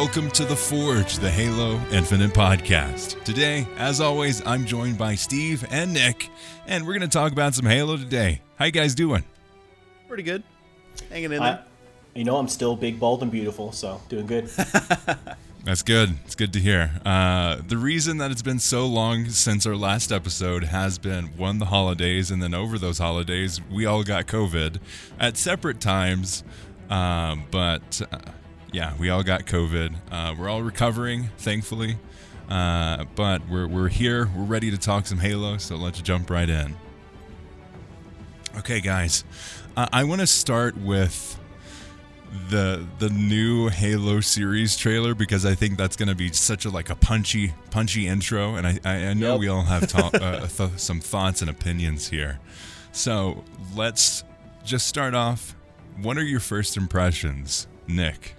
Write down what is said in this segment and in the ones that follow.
welcome to The Forge, the Halo Infinite podcast. Today, as always, I'm joined by Steve and Nick, and we're going to talk about some Halo today. How you guys doing? Pretty good. Hanging in there. I'm still big, bald, and beautiful, so doing good. That's good. It's good to hear. The reason that it's been so long since our last episode has been, one, the holidays, and then over those holidays, we all got COVID at separate times, yeah, we all got COVID. We're all recovering, thankfully, but we're here. We're ready to talk some Halo, so let's jump right in. Okay, guys, I want to start with the new Halo series trailer because I think that's going to be such a punchy intro, and I know we all have some thoughts and opinions here. So let's just start off. What are your first impressions, Nick?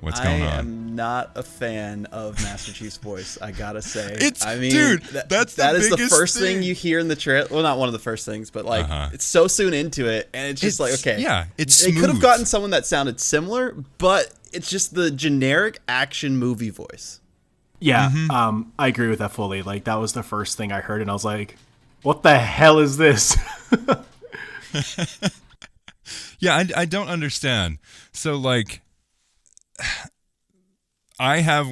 What's going on? I am not a fan of Master Chief's voice, I gotta say. Dude, that's the first thing you hear in the trailer. Well, not one of the first things, but it's so soon into it, and it's just okay. Yeah, it's They smooth. could have gotten someone that sounded similar, but it's just the generic action movie voice. Yeah, I agree with that fully. Like, that was the first thing I heard, and I was like, what the hell is this? Yeah, I don't understand. So, I have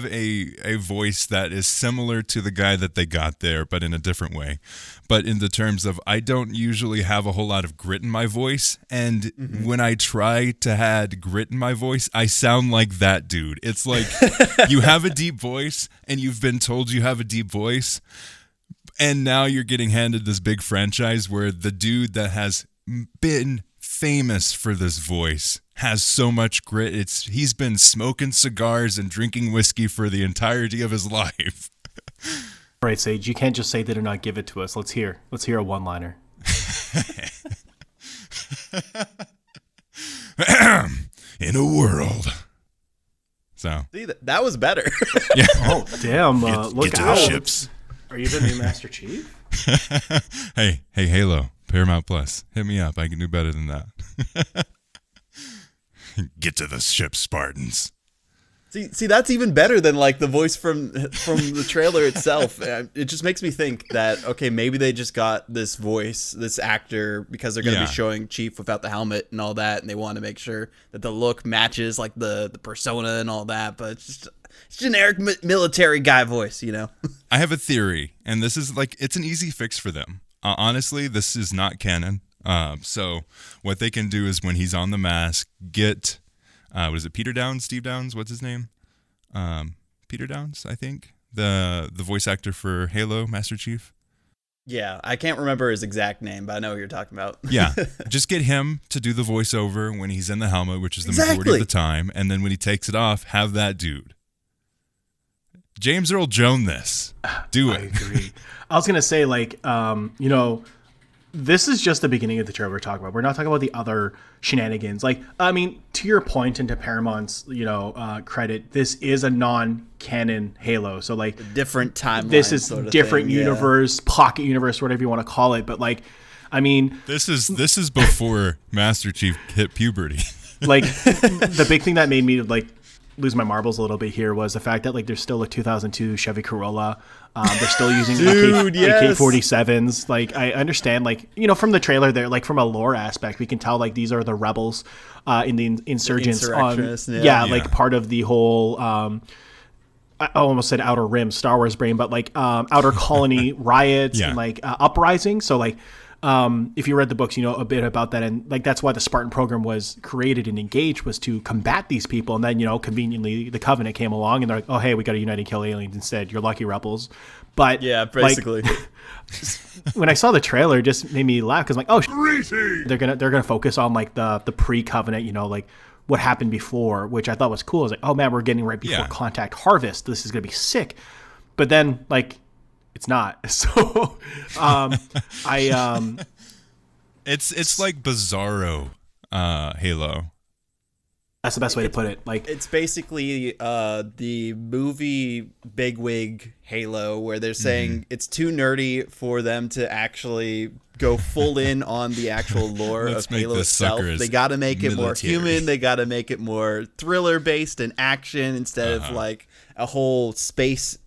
a voice that is similar to the guy that they got there, but in a different way. But in the terms of, I don't usually have a whole lot of grit in my voice, and when I try to add grit in my voice, I sound like that dude. It's like you have a deep voice, and you've been told you have a deep voice, and now you're getting handed this big franchise where the dude that has been famous for this voice has so much grit. He's been smoking cigars and drinking whiskey for the entirety of his life. All right, Sage, you can't just say they did not give it to us. Let's hear a one-liner. In a world. So. See, that was better. Yeah. Oh, damn. Look get to out. the ships. Are you the new Master Chief? Hey, Halo, Paramount Plus, hit me up. I can do better than that. Get to the ship, Spartans. See, that's even better than the voice from the trailer itself. It just makes me think that, okay, maybe they just got this voice, this actor, because they're going to be showing Chief without the helmet and all that, and they want to make sure that the look matches the persona and all that. But it's just generic military guy voice, you know. I have a theory, and this is it's an easy fix for them. Honestly, this is not canon. So what they can do is when he's on the mask, get, was it Peter Downs, Steve Downs? What's his name? Peter Downs, I think. The voice actor for Halo, Master Chief. Yeah, I can't remember his exact name, but I know what you're talking about. Yeah, just get him to do the voiceover when he's in the helmet, which is the majority of the time. And then when he takes it off, have that dude. James Earl Jones this. Do it. I agree. I was going to say, this is just the beginning of the trailer we're talking about. We're not talking about the other shenanigans. To your point and to Paramount's, credit, this is a non-canon Halo. So, a different timeline. This is sort of different thing, universe, pocket universe, whatever you want to call it. But, this is before Master Chief hit puberty. The big thing that made me, lose my marbles a little bit here was the fact that there's still a 2002 Chevy Corolla. They're still using AK-47s. I understand, from the trailer there, from a lore aspect, we can tell these are the rebels in the insurgents. Part of the whole I almost said Outer Rim, Star Wars brain, but Outer Colony riots and uprising. So if you read the books, you know a bit about that, and that's why the Spartan program was created and engaged, was to combat these people. And then conveniently the Covenant came along, and they're like, "Oh, hey, we got to unite and kill aliens instead. You're lucky, rebels." But yeah, basically, when I saw the trailer, it just made me laugh because I'm like, "Oh, they're gonna focus on the pre-Covenant, what happened before," which I thought was cool. I was like, "Oh man, we're getting right before Contact Harvest. This is gonna be sick." But then it's not. So, it's like Bizarro Halo. That's the best way to put it. It's basically the movie Bigwig Halo, where they're saying it's too nerdy for them to actually go full in on the actual lore of Halo itself. They got to make it more human. They got to make it more thriller based and action instead of like a whole space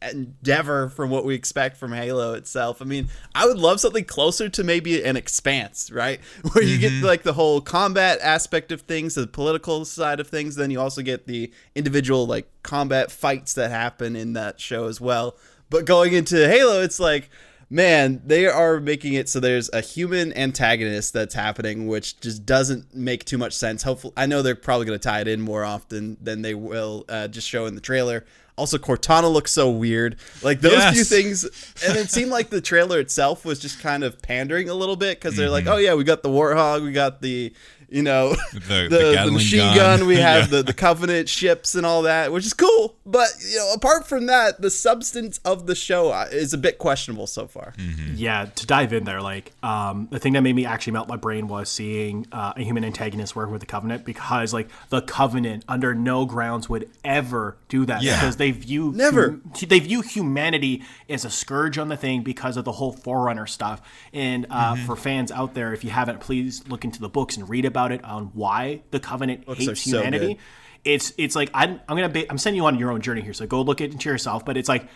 endeavor from what we expect from Halo itself. I mean, I would love something closer to maybe an Expanse, right? Where you get like the whole combat aspect of things, the political side of things, then you also get the individual like combat fights that happen in that show as well. But going into Halo, it's like, man, they are making it so there's a human antagonist that's happening, which just doesn't make too much sense. Hopefully, I know they're probably going to tie it in more often than they will just show in the trailer. Also, Cortana looks so weird. Like, those few things. And it seemed like the trailer itself was just kind of pandering a little bit because they're like, oh, yeah, we got the Warthog. We got the, you know, the machine gun. We have the Covenant ships and all that, which is cool. But, you know, apart from that, the substance of the show is a bit questionable so far. Yeah, to dive in there, like, the thing that made me actually melt my brain was seeing a human antagonist work with the Covenant, because, like, the Covenant under no grounds would ever do that because they view humanity as a scourge on the thing because of the whole Forerunner stuff. And for fans out there, if you haven't, please look into the books and read about it on why the Covenant hates humanity. So it's like I'm sending you on your own journey here, so go look into yourself. But it's like,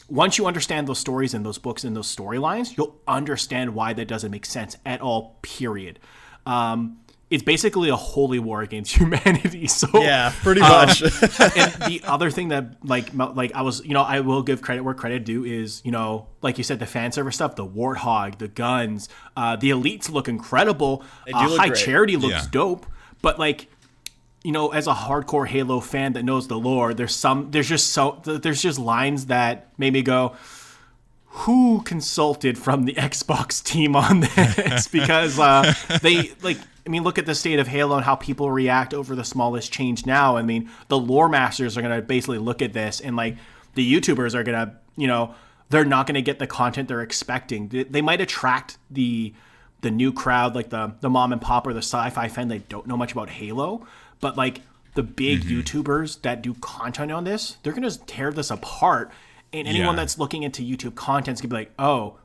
once you understand those stories and those books and those storylines, you'll understand why that doesn't make sense at all. Period. It's basically a holy war against humanity. So yeah, pretty much. And the other thing that like I was, you know, I will give credit where credit due is, you know, like you said, the fan service stuff, the Warthog, the guns, the elites look incredible. They do look High great. Charity looks dope, but like, you know, as a hardcore Halo fan that knows the lore, there's just lines that made me go, who consulted from the Xbox team on this? Because they like, I mean, look at the state of Halo and how people react over the smallest change now. I mean, the lore masters are going to basically look at this, and like the YouTubers are going to, you know, they're not going to get the content they're expecting. They might attract the new crowd, like the mom and pop or the sci-fi fan that don't know much about Halo, but like the big YouTubers that do content on this, they're going to tear this apart. And anyone that's looking into YouTube content is going to be like, oh,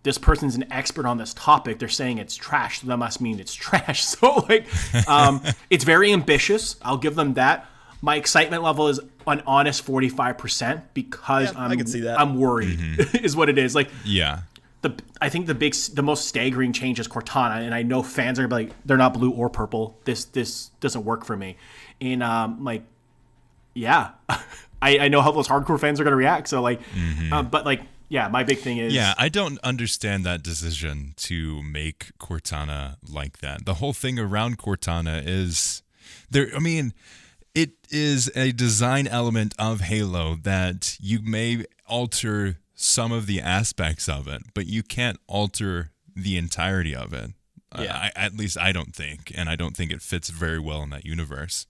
this person's an expert on this topic. They're saying it's trash, so that must mean it's trash. So, like, it's very ambitious. I'll give them that. My excitement level is an honest 45% because I can see that. I'm worried, is what it is. Like, yeah. I think the most staggering change is Cortana, and I know fans are like, they're not blue or purple. This doesn't work for me. And like, yeah, I know how those hardcore fans are going to react. So like, but like, yeah, my big thing is... Yeah, I don't understand that decision to make Cortana like that. The whole thing around Cortana is... it is a design element of Halo that you may alter some of the aspects of it, but you can't alter the entirety of it. Yeah. At least I don't think, and I don't think it fits very well in that universe.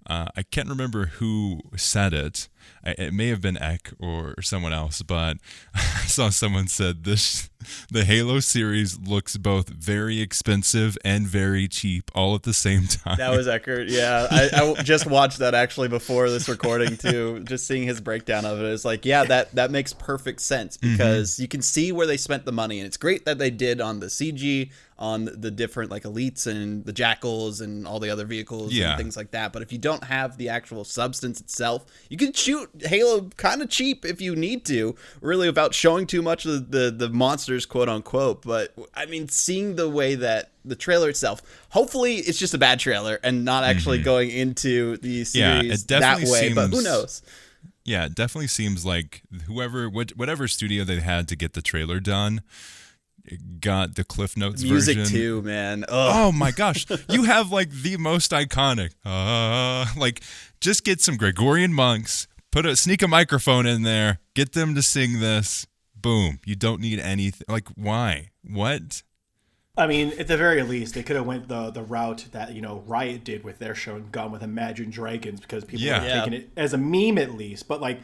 I can't remember who said it. It may have been Eck or someone else, but I saw someone said the Halo series looks both very expensive and very cheap all at the same time. That was Eckert, yeah. I just watched that actually before this recording too, just seeing his breakdown of it. It's like, yeah, that makes perfect sense because you can see where they spent the money, and it's great that they did on the CG, on the different like elites and the jackals and all the other vehicles and things like that. But if you don't have the actual substance itself, you can shoot Halo kind of cheap if you need to, really, without showing too much of the monsters, quote unquote. But I mean, seeing the way that the trailer itself, hopefully it's just a bad trailer and not actually going into the series that way, but who knows? Yeah, it definitely seems like whatever studio they had to get the trailer done got the Cliff Notes music version. too, man. Oh my gosh, you have like the most iconic. Like, just get some Gregorian monks, sneak a microphone in there, get them to sing this. Boom. You don't need anything. Like, why? What? I mean, at the very least, they could have went the route that, you know, Riot did with their show and gone with Imagine Dragons, because people are taking it as a meme at least. But like,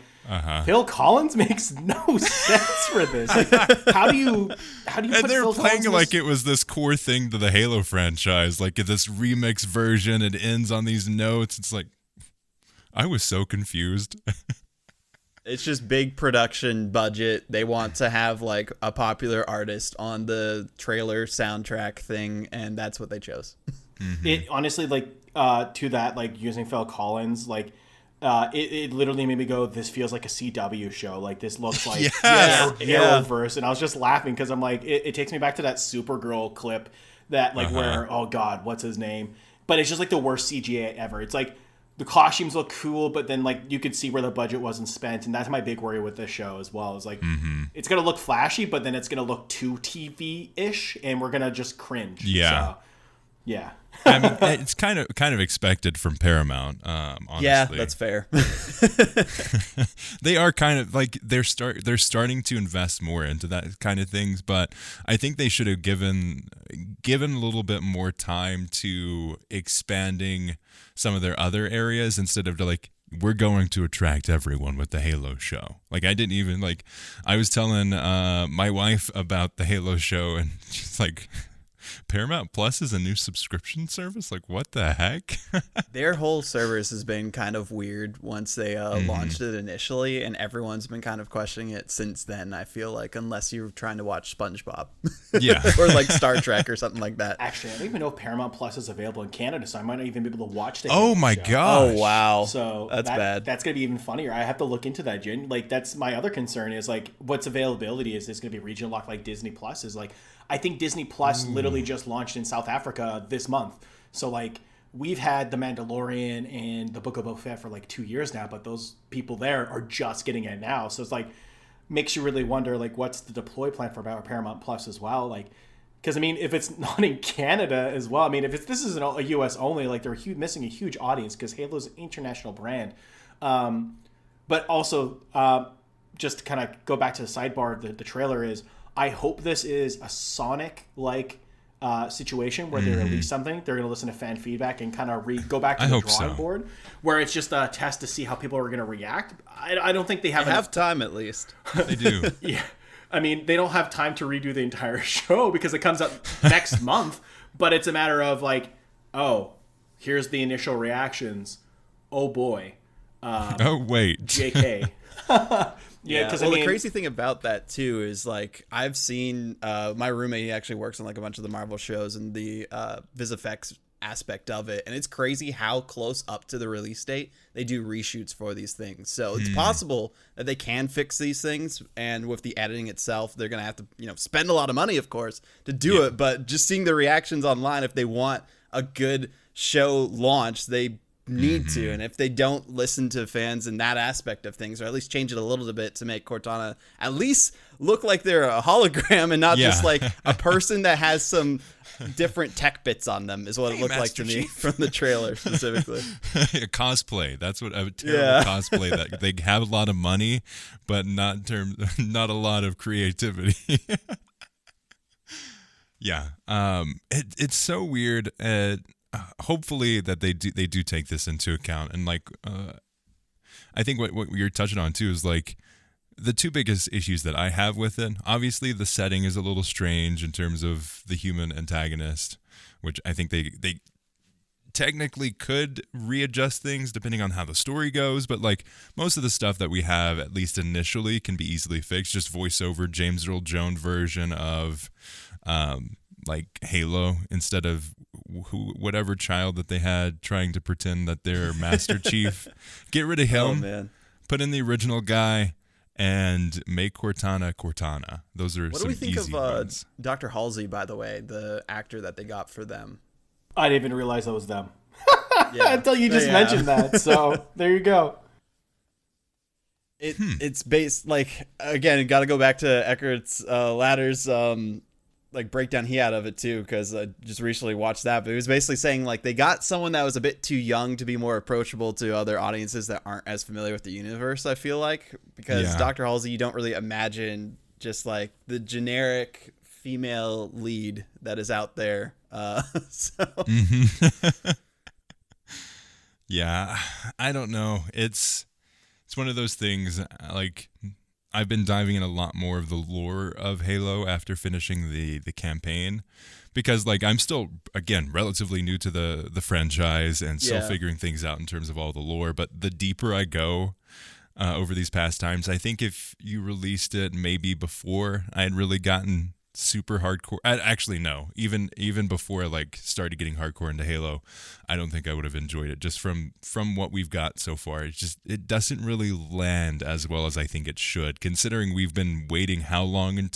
Phil Collins makes no sense for this. Like, how do you And put they're Phil playing Collins like it was this core thing to the Halo franchise, like this remix version. It ends on these notes. It's like, I was so confused. It's just big production budget. They want to have like a popular artist on the trailer soundtrack thing, and that's what they chose. Mm-hmm. It honestly, like, to that, like, using Phil Collins, like, it literally made me go, this feels like a CW show. Like, this looks like Arrowverse. And I was just laughing because I'm like, it takes me back to that Supergirl clip that, like, where, oh God, what's his name? But it's just like the worst CGI ever. It's like, the costumes look cool, but then, like, you could see where the budget wasn't spent, and that's my big worry with this show as well. Is like, it's gonna look flashy, but then it's gonna look too TV-ish, and we're gonna just cringe. Yeah, so, yeah. I mean, it's kind of expected from Paramount. Honestly, yeah, that's fair. They are kind of like they're starting to invest more into that kind of things, but I think they should have given a little bit more time to expanding some of their other areas instead of like, we're going to attract everyone with the Halo show. Like, I didn't even like, I was telling my wife about the Halo show, and she's like, Paramount Plus is a new subscription service? Like, what the heck? Their whole service has been kind of weird once they launched it initially, and everyone's been kind of questioning it since then, I feel like, unless you're trying to watch SpongeBob. Yeah. Or like Star Trek or something like that. Actually, I don't even know if Paramount Plus is available in Canada, so I might not even be able to watch the Oh my show. gosh. Oh wow. So that's bad. That's gonna be even funnier. I have to look into that, Jen. Like, that's my other concern is like, what's availability? Is this gonna be regional locked like Disney Plus? Is like, I think Disney Plus literally just launched in South Africa this month. So like, we've had The Mandalorian and The Book of Boba Fett for like 2 years now, but those people there are just getting it now. So it's like, makes you really wonder, like, what's the deploy plan for Paramount Plus as well? Like, because I mean, if it's not in Canada as well, I mean, if this is a US only, like, they're missing a huge audience because Halo's an international brand. But also, just to kind of go back to the sidebar of the trailer is, I hope this is a Sonic-like situation where they release something. They're going to listen to fan feedback and kind of go back to the drawing board, where it's just a test to see how people are going to react. I don't think they have time at least. They do. Yeah. I mean, they don't have time to redo the entire show because it comes up next month, but it's a matter of like, oh, here's the initial reactions. Oh boy. Oh, wait. JK. Yeah, because the crazy thing about that too is like, I've seen my roommate, he actually works on like a bunch of the Marvel shows and the VisFX aspect of it, and it's crazy how close up to the release date they do reshoots for these things. So it's possible that they can fix these things, and with the editing itself, they're gonna have to spend a lot of money, of course, to do it. But just seeing the reactions online, if they want a good show launch, they need to, and if they don't listen to fans in that aspect of things, or at least change it a little bit to make Cortana at least look like they're a hologram and not just like a person that has some different tech bits on them, is what it looked like to me from the trailer specifically. A cosplay. That's what a terrible cosplay. That they have a lot of money, but not a lot of creativity. Yeah. It's so weird. Hopefully that they do take this into account, and like I think what you're touching on too is like the two biggest issues that I have with it. Obviously, the setting is a little strange in terms of the human antagonist, which I think they technically could readjust things depending on how the story goes, but like most of the stuff that we have, at least initially, can be easily fixed. Just voiceover James Earl Jones version of like Halo instead of whatever child that they had trying to pretend that they're Master Chief. Get rid of him. Oh, man. Put in the original guy and make Cortana. Those are what some do we think easy of ones. Dr. Halsey, by the way, the actor that they got for them? I didn't even realize that was them. Until you just mentioned that. So there you go. It's based, like, again, got to go back to Eckert's Ladder's like breakdown he had of it too, because I just recently watched that. But it was basically saying like they got someone that was a bit too young to be more approachable to other audiences that aren't as familiar with the universe, I feel like, because Dr. Halsey, you don't really imagine just like the generic female lead that is out there. Yeah, I don't know. It's one of those things, like, I've been diving in a lot more of the lore of Halo after finishing the campaign, because like I'm still, again, relatively new to the franchise and still figuring things out in terms of all the lore. But the deeper I go, over these past times. I think if you released it maybe before I had really gotten super hardcore, actually no, even before I like started getting hardcore into Halo, I don't think I would have enjoyed it. Just from what we've got so far, it doesn't really land as well as I think it should, considering we've been waiting how long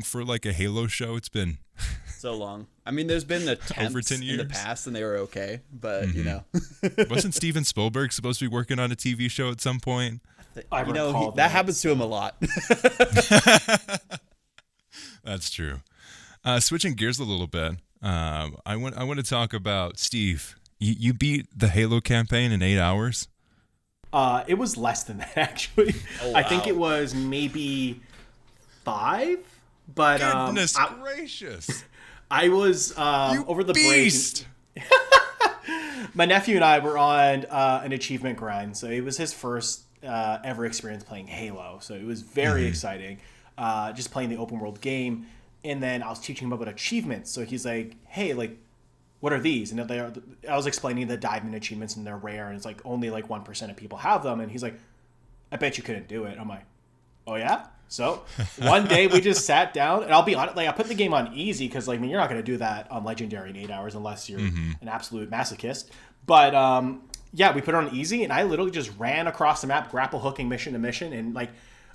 for like a Halo show. It's been so long. I mean, there's been attempts over 10 years in the past and they were okay, but you know. Wasn't Steven Spielberg supposed to be working on a TV show at some point? That happens to him a lot. That's true. Switching gears a little bit, I want to talk about Steve. You beat the Halo campaign in 8 hours? It was less than that, actually. Oh, wow. I think it was maybe 5. But goodness gracious! I was over the beast. break. My nephew and I were on an achievement grind, so it was his first ever experience playing Halo. So it was very exciting, just playing the open world game. And then I was teaching him about achievements. So he's like, "Hey, like, what are these?" And I was explaining the diamond achievements, and they're rare, and it's like only like 1% of people have them. And he's like, "I bet you couldn't do it." I'm like, "Oh yeah." So one day we just sat down, and I'll be honest, like I put the game on easy because like, I mean, you're not going to do that on Legendary in 8 hours unless you're an absolute masochist. But yeah, we put it on easy, and I literally just ran across the map, grapple hooking mission to mission, and like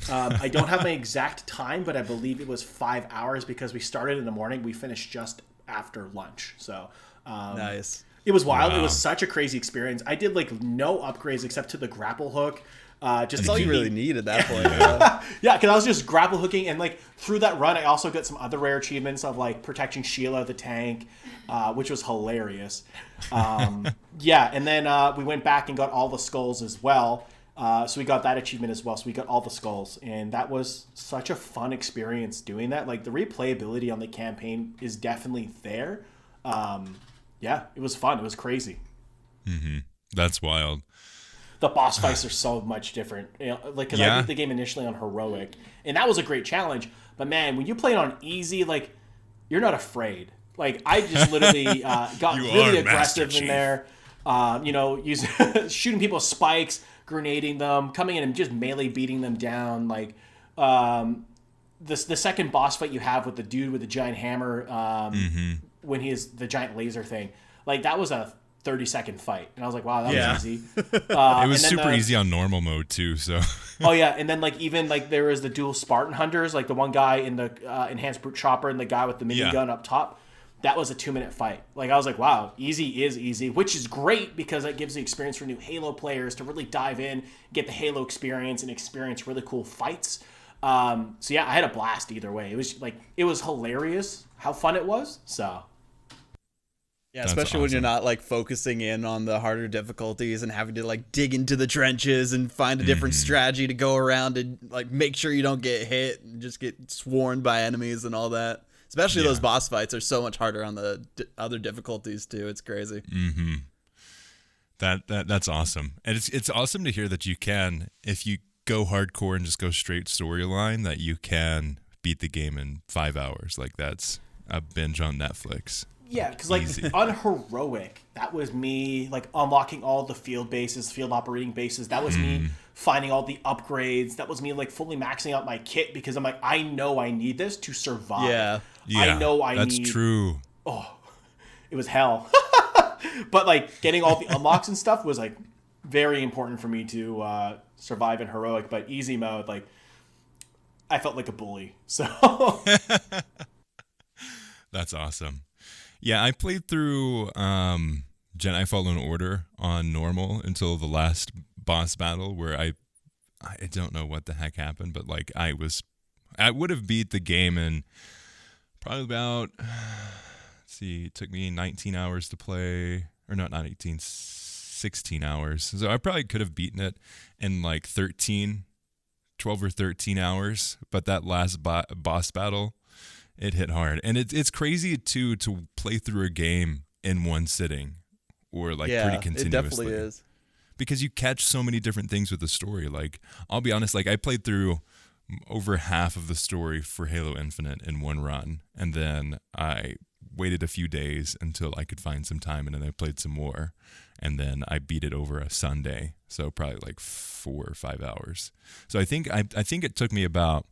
I don't have my exact time, but I believe it was 5 hours because we started in the morning, we finished just after lunch. So nice. It was wild. Wow. It was such a crazy experience. I did like no upgrades except to the grapple hook. That's all you really need at that point. Yeah, because I was just grapple hooking, and like through that run, I also got some other rare achievements of like protecting Sheila the tank, which was hilarious. Yeah, and then we went back and got all the skulls as well. So we got that achievement as well. So we got all the skulls, and that was such a fun experience doing that. Like the replayability on the campaign is definitely there. Yeah, it was fun. It was crazy. That's wild. The boss fights are so much different. You know, like, because I beat the game initially on heroic, and that was a great challenge. But man, when you play it on easy, like, you're not afraid. Like, I just literally got really aggressive in there. You know, shooting people with spikes, grenading them, coming in and just melee beating them down. Like, the second boss fight you have with the dude with the giant hammer, when he is the giant laser thing, like, that was a 30-second fight, and I was like, wow, that was easy. It was super easy on normal mode too, so oh yeah, and then like even like there was the dual Spartan hunters, like the one guy in the enhanced brute chopper and the guy with the minigun up top. That was a 2-minute fight. Like I was like, wow, easy is easy, which is great because it gives the experience for new Halo players to really dive in, get the Halo experience, and experience really cool fights. So yeah, I had a blast either way. It was hilarious how fun it was. So yeah, especially when you're not like focusing in on the harder difficulties and having to like dig into the trenches and find a different strategy to go around and like make sure you don't get hit and just get swarmed by enemies and all that. Especially those boss fights are so much harder on the other difficulties too. It's crazy. That's awesome, and it's awesome to hear that you can, if you go hardcore and just go straight storyline, that you can beat the game in 5 hours. Like that's a binge on Netflix. Yeah, because like on heroic, that was me like unlocking all the field operating bases. That was me finding all the upgrades. That was me like fully maxing out my kit because I'm like, I know I need this to survive. Yeah, I know I need. That's true. Oh, it was hell. But like getting all the unlocks and stuff was like very important for me to survive in heroic. But easy mode, like I felt like a bully. So that's awesome. Yeah, I played through Jedi Fallen Order on normal until the last boss battle where I don't know what the heck happened, but like I would have beat the game in probably about, it took me 19 hours to play, or not 18, 16 hours. So I probably could have beaten it in like 12 or 13 hours, but that last boss battle, it hit hard. And it's crazy too to play through a game in one sitting or like pretty continuously. It definitely is. Because you catch so many different things with the story. Like I'll be honest, like I played through over half of the story for Halo Infinite in one run, and then I waited a few days until I could find some time, and then I played some more. and then I beat it over a Sunday, so probably like 4 or 5 hours. So I think it took me about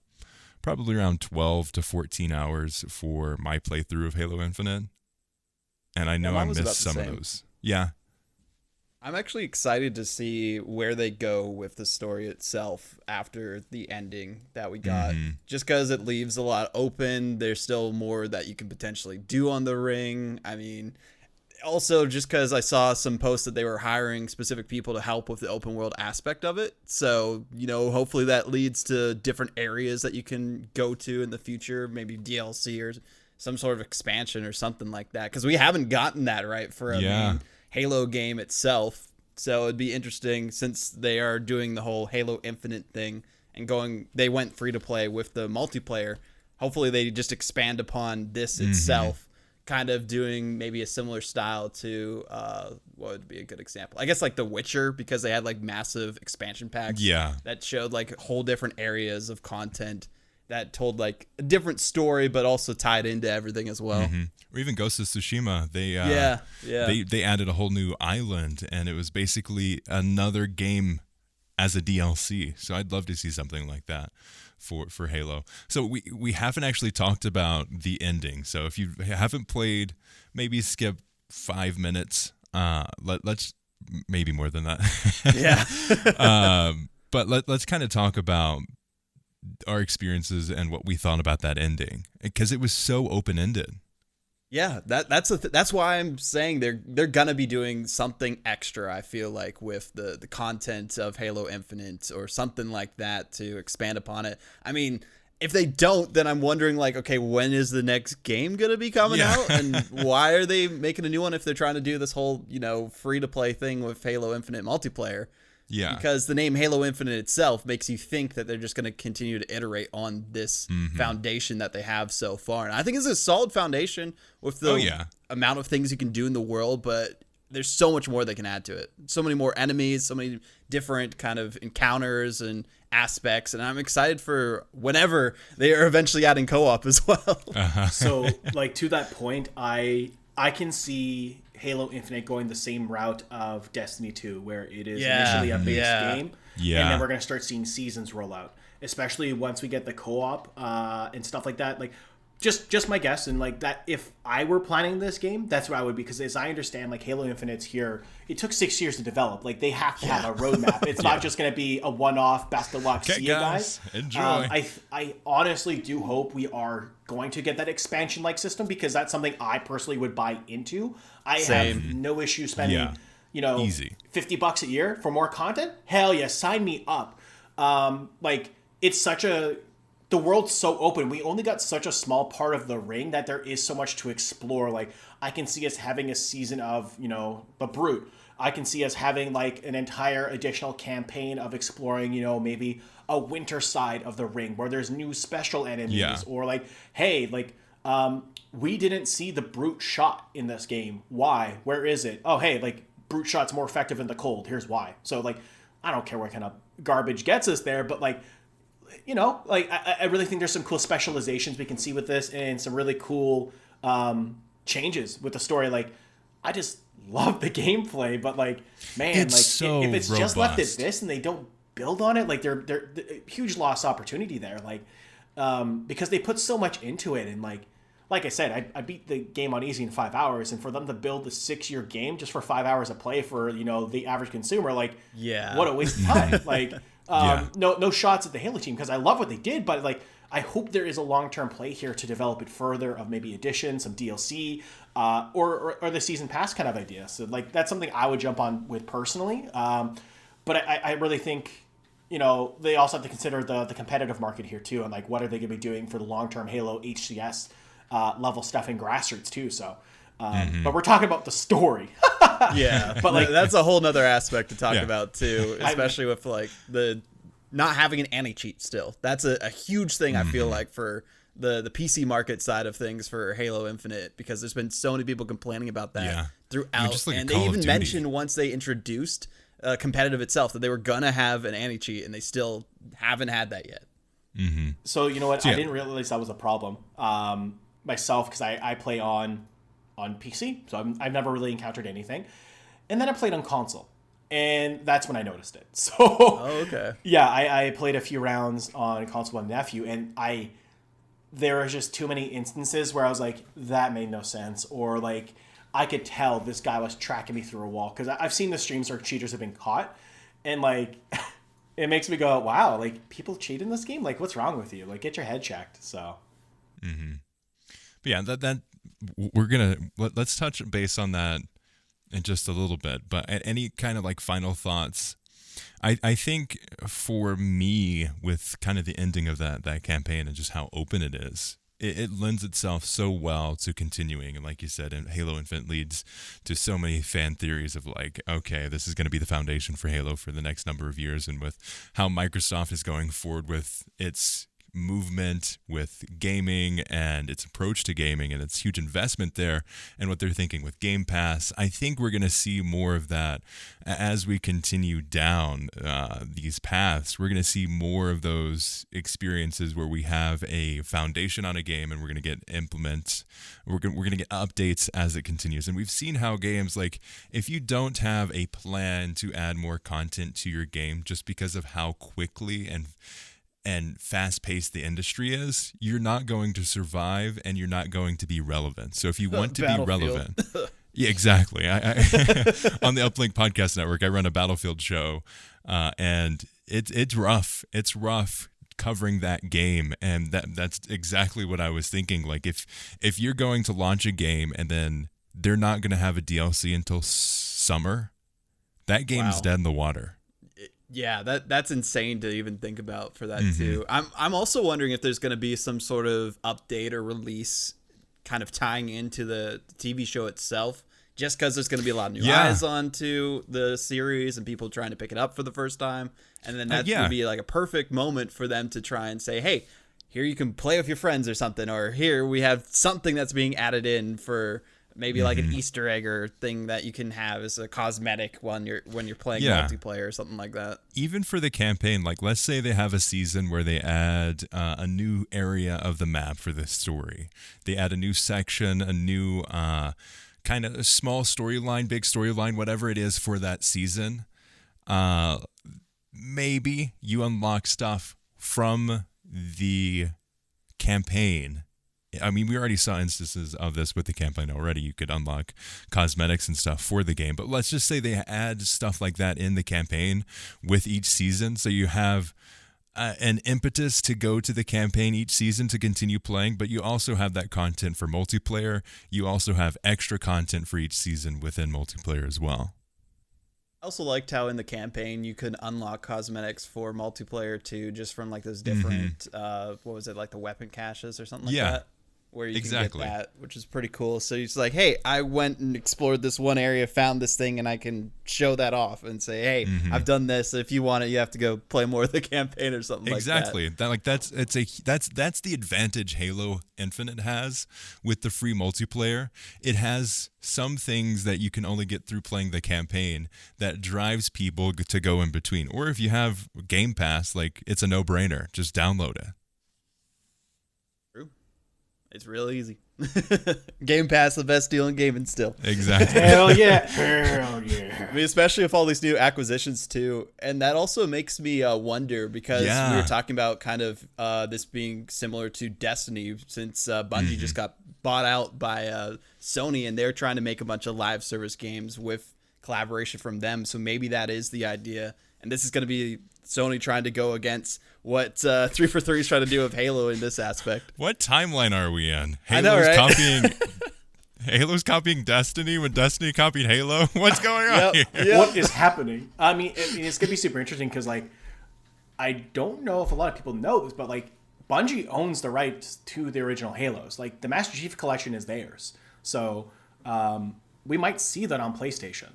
probably around 12 to 14 hours for my playthrough of Halo Infinite, and I know I missed some of those. Yeah. I'm actually excited to see where they go with the story itself after the ending that we got. Just because it leaves a lot open. There's still more that you can potentially do on the ring. I mean, also just because I saw some posts that they were hiring specific people to help with the open world aspect of it. So, hopefully that leads to different areas that you can go to in the future, maybe DLC or some sort of expansion or something like that. Because we haven't gotten that right for a main Halo game itself. So it'd be interesting, since they are doing the whole Halo Infinite thing and they went free to play with the multiplayer. Hopefully they just expand upon this itself, kind of doing maybe a similar style to what would be a good example? I guess like The Witcher, because they had like massive expansion packs that showed like whole different areas of content that told like a different story, but also tied into everything as well. Or even Ghost of Tsushima, they added a whole new island, and it was basically another game as a DLC. So I'd love to see something like that for Halo. So we haven't actually talked about the ending. So if you haven't played, maybe skip 5 minutes. Let's maybe more than that. But let's kind of talk about our experiences and what we thought about that ending, because it was so open-ended. Yeah, that's why I'm saying they're gonna be doing something extra, I feel like, with the content of Halo Infinite or something like that to expand upon it. I mean, if they don't, then I'm wondering, like, okay, when is the next game gonna be coming out, and why are they making a new one if they're trying to do this whole free to play thing with Halo Infinite multiplayer? Yeah, because the name Halo Infinite itself makes you think that they're just going to continue to iterate on this foundation that they have so far. And I think it's a solid foundation with the amount of things you can do in the world, but there's so much more they can add to it. So many more enemies, so many different kind of encounters and aspects. And I'm excited for whenever they are eventually adding co-op as well. So, like, to that point, I can see Halo Infinite going the same route of Destiny 2, where it is initially a base game, and then we're going to start seeing seasons roll out, especially once we get the co-op and stuff like that. Like, just my guess, and like that, if I were planning this game, that's what I would be, because as I understand, like, Halo Infinite's here, it took 6 years to develop. Like, they have to have a roadmap. It's not just going to be a one-off, best of luck, see you guys. Enjoy. I honestly do hope we are going to get that expansion-like system, because that's something I personally would buy into. I have no issue spending, easy $50 a year for more content. Hell yeah, sign me up. Like, it's the world's so open. We only got such a small part of the ring that there is so much to explore. Like, I can see us having a season of, the Brute. I can see us having like an entire additional campaign of exploring, maybe a winter side of the ring where there's new special enemies, or like, hey, like, we didn't see the Brute shot in this game. Why? Where is it? Oh, hey, like, Brute shot's more effective in the cold. Here's why. So, like, I don't care what kind of garbage gets us there, but like, I really think there's some cool specializations we can see with this, and some really cool changes with the story. Like, I just love the gameplay, but like, man, it's like, so if it's robust. just left at this and they don't build on it, like, they're huge lost opportunity there. Like, because they put so much into it, and like I said, I beat the game on easy in 5 hours, and for them to build a 6-year game just for 5 hours of play for the average consumer, like, what a waste of time. Like, no shots at the Halo team, because I love what they did, but like, I hope there is a long-term play here to develop it further, of maybe additions, some DLC, or the season pass kind of idea. So like, that's something I would jump on with personally. But I really think, they also have to consider the competitive market here too, and like, what are they going to be doing for the long-term Halo HCS level stuff in grassroots too. So, but we're talking about the story. But like, that's a whole nother aspect to talk about too, especially with like the not having an anti-cheat still. That's a huge thing, I feel like, for the PC market side of things for Halo Infinite, because there's been so many people complaining about that throughout. And they even mentioned once they introduced competitive itself that they were gonna have an anti-cheat, and they still haven't had that yet. So you know what? I didn't realize that was a problem myself, because I play on PC, so I've never really encountered anything. And then I played on console, and that's when I noticed it. So, okay. Yeah, I played a few rounds on console with my nephew, and there was just too many instances where I was like, that made no sense, or like I could tell this guy was tracking me through a wall, because I've seen the streams where cheaters have been caught, and like it makes me go, wow, like people cheat in this game? Like, what's wrong with you? Like, get your head checked. So, But yeah, that let's touch base on that in just a little bit. But any kind of like final thoughts? I think for me, with kind of the ending of that campaign and just how open it is, it lends itself so well to continuing. And like you said, and Halo Infinite leads to so many fan theories of like, okay, this is going to be the foundation for Halo for the next number of years. And with how Microsoft is going forward with its movement with gaming and its approach to gaming and its huge investment there and what they're thinking with Game Pass, I think we're going to see more of that as we continue down these paths. We're going to see more of those experiences where we have a foundation on a game and we're going to get we're going to get updates as it continues. And we've seen how games, like, if you don't have a plan to add more content to your game just because of how quickly and fast-paced the industry is, you're not going to survive and you're not going to be relevant. So if you want to be relevant, yeah, exactly. I on the Uplink Podcast Network, I run a Battlefield show, and it's rough. It's rough covering that game, and that's exactly what I was thinking. Like, if you're going to launch a game and then they're not going to have a DLC until summer, that game's dead in the water. Yeah, that's insane to even think about for that too. I'm also wondering if there's going to be some sort of update or release kind of tying into the TV show itself, just because there's going to be a lot of new eyes onto the series and people trying to pick it up for the first time. And then that's going to be like a perfect moment for them to try and say, hey, here you can play with your friends or something, or here we have something that's being added in for maybe like an Easter egg or thing that you can have as a cosmetic when you're playing multiplayer or something like that. Even for the campaign, like let's say they have a season where they add a new area of the map for the story. They add a new section, a new kind of a small storyline, big storyline, whatever it is for that season. Maybe you unlock stuff from the campaign. I mean, we already saw instances of this with the campaign already. You could unlock cosmetics and stuff for the game. But let's just say they add stuff like that in the campaign with each season. So you have an impetus to go to the campaign each season to continue playing, but you also have that content for multiplayer. You also have extra content for each season within multiplayer as well. I also liked how in the campaign you could unlock cosmetics for multiplayer too, just from like those different, what was it, like the weapon caches or something like that? Where you can get that, which is pretty cool. So it's like, hey, I went and explored this one area, found this thing, and I can show that off and say, hey, I've done this. If you want it, you have to go play more of the campaign or something like that. Exactly. That's the advantage Halo Infinite has with the free multiplayer. It has some things that you can only get through playing the campaign that drives people to go in between. Or if you have Game Pass, like it's a no-brainer. Just download it. It's real easy. Game Pass, the best deal in gaming still. Exactly. Hell yeah. Hell yeah. I mean, especially with all these new acquisitions too. And that also makes me wonder, because we were talking about kind of this being similar to Destiny, since Bungie just got bought out by Sony, and they're trying to make a bunch of live service games with collaboration from them. So maybe that is the idea. And this is going to be Sony trying to go against what 343 is trying to do with Halo in this aspect. What timeline are we in? I know, right? Halo's copying Destiny when Destiny copied Halo? What's going on here? Yep. What is happening? I mean, it's going to be super interesting because, like, I don't know if a lot of people know this, but, like, Bungie owns the rights to the original Halos. Like, the Master Chief Collection is theirs. So we might see that on PlayStation.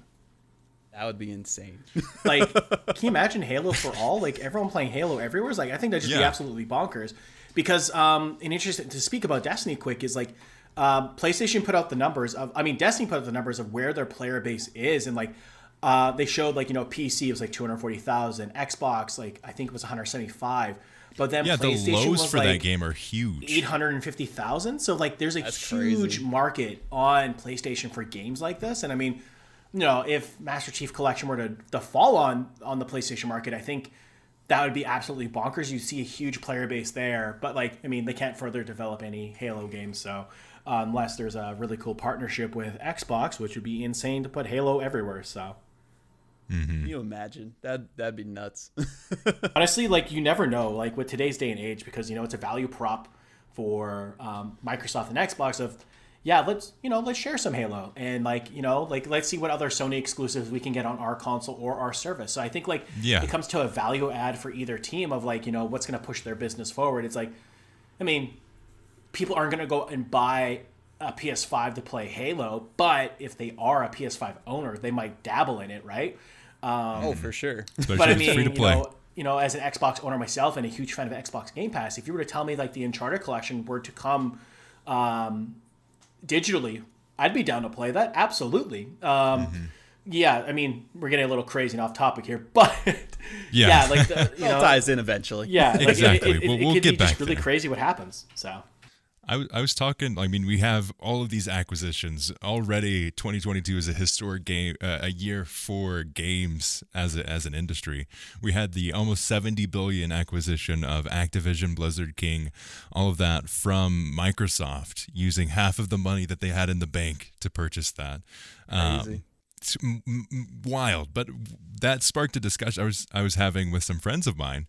That would be insane. Like, can you imagine Halo for all? Like, everyone playing Halo everywhere? Like, I think that'd just be absolutely bonkers. Because, an interesting to speak about Destiny quick is, like, PlayStation put out the numbers of, I mean, Destiny put out the numbers of where their player base is. And, like, they showed, like, you know, PC was, like, 240,000. Xbox, like, I think it was 175. But then PlayStation the lows was, for like, that game are huge. 850,000. So, like, there's a huge market on PlayStation for games like this. And, I mean, if Master Chief Collection were to fall on the PlayStation market, I think that would be absolutely bonkers. You see a huge player base there, but they can't further develop any Halo games. So unless there's a really cool partnership with Xbox, which would be insane to put Halo everywhere. So. Can you imagine? That'd be nuts. Honestly, you never know, with today's day and age, because, it's a value prop for Microsoft and Xbox of, let's share some Halo and let's see what other Sony exclusives we can get on our console or our service. So I think it comes to a value add for either team of what's going to push their business forward. It's people aren't going to go and buy a PS5 to play Halo, but if they are a PS5 owner, they might dabble in it, right? For sure. But I mean, free to play. As an Xbox owner myself and a huge fan of Xbox Game Pass, if you were to tell me the Uncharted collection were to come digitally, I'd be down to play that. Absolutely. Yeah, I mean, we're getting a little crazy and off topic here, but it all ties in eventually. Yeah, exactly. It we'll could get be back just really there. crazy what happens. So. I was talking, we have all of these acquisitions already. 2022 is a historic a year for games as an industry. We had the almost 70 billion acquisition of Activision, Blizzard King, all of that from Microsoft, using half of the money that they had in the bank to purchase that. Crazy. It's wild, but that sparked a discussion I was having with some friends of mine